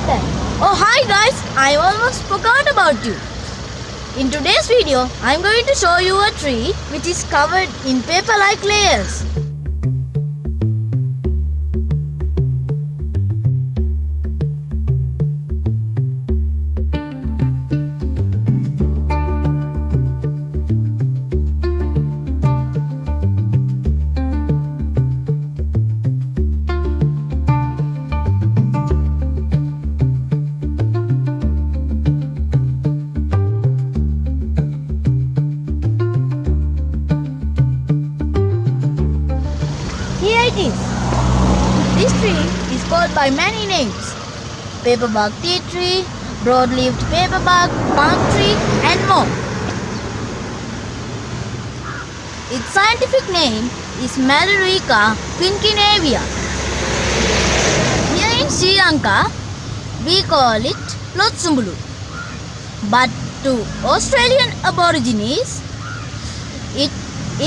button. Oh hi guys, I almost forgot about you. In today's video, I'm going to show you a tree which is covered in paper-like layers. Here it is. This tree is called by many names: Paperbark Tea Tree, Broad-leaved Paperbark, Palm Tree and more. Its scientific name is Melaleuca quinquenervia. Here in Sri Lanka, we call it Lotsumbulu. But to Australian Aborigines,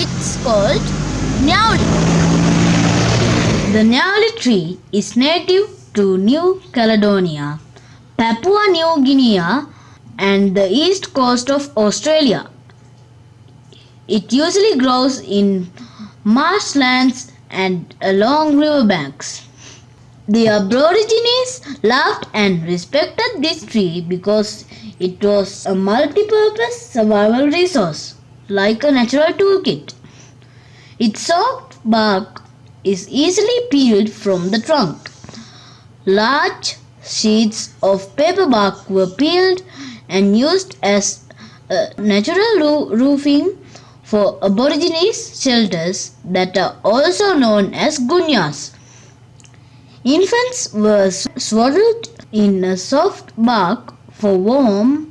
it's called Niaouli. The Niaouli tree is native to New Caledonia, Papua New Guinea and the east coast of Australia. It usually grows in marshlands and along riverbanks. The Aborigines loved and respected this tree because it was a multi-purpose survival resource, like a natural toolkit. Its soft bark is easily peeled from the trunk. Large sheets of paper bark were peeled and used as a natural roofing for Aborigines shelters that are also known as gunyas. Infants were swaddled in a soft bark for warmth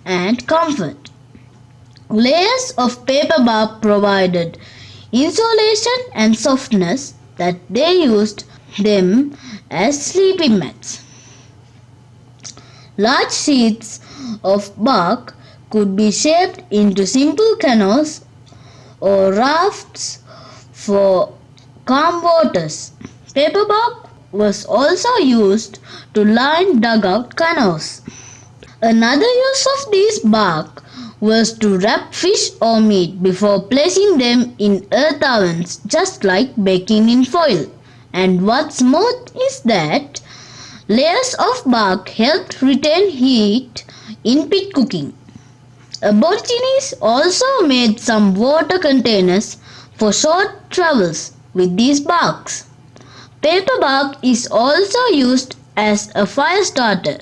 and comfort. Layers of paper bark provided insulation and softness that they used them as sleeping mats. Large sheets of bark could be shaped into simple canoes or rafts for calm waters. Paper bark was also used to line dugout canoes. Another use of this bark was to wrap fish or meat before placing them in earth ovens, just like baking in foil. And what's more is that layers of bark helped retain heat in pit cooking. Aborigines also made some water containers for short travels with these barks. Paper bark is also used as a fire starter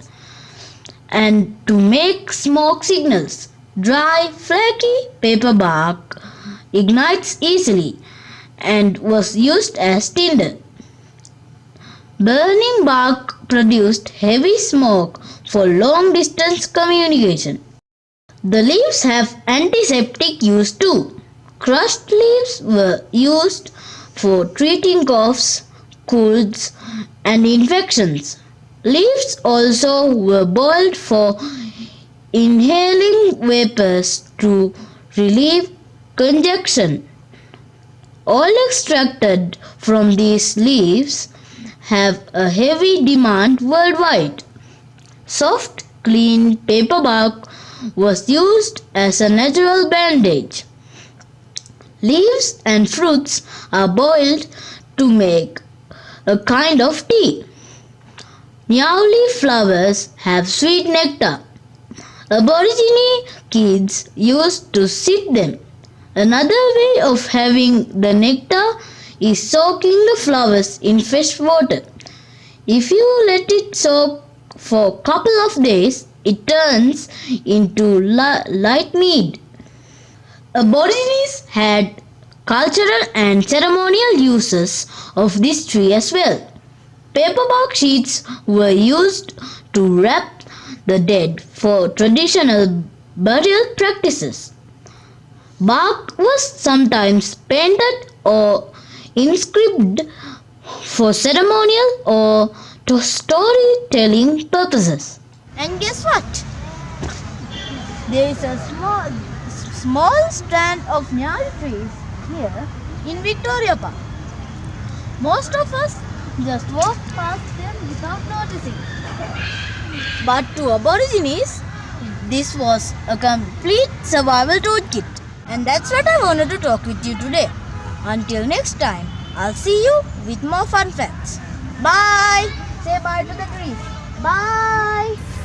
and to make smoke signals. Dry, flaky paper bark ignites easily and was used as tinder. Burning bark produced heavy smoke for long-distance communication. The leaves have antiseptic use too. Crushed leaves were used for treating coughs, colds, and infections. Leaves also were boiled for inhaling vapors to relieve congestion. All extracted from these leaves have a heavy demand worldwide. Soft, clean paper bark was used as a natural bandage. Leaves and fruits are boiled to make a kind of tea. Niaouli flowers have sweet nectar. Aborigine kids used to sip them. Another way of having the nectar is soaking the flowers in fresh water. If you let it soak for a couple of days, it turns into light mead. Aborigines had cultural and ceremonial uses of this tree as well. Paperbark sheets were used to wrap the dead for traditional burial practices. Bark was sometimes painted or inscribed for ceremonial or storytelling purposes. And guess what? There is a small strand of Niaouli trees here in Victoria Park. Most of us just walk past them without noticing. But to Aborigines, this was a complete survival toolkit. And that's what I wanted to talk with you today. Until next time, I'll see you with more fun facts. Bye! Say bye to the trees. Bye!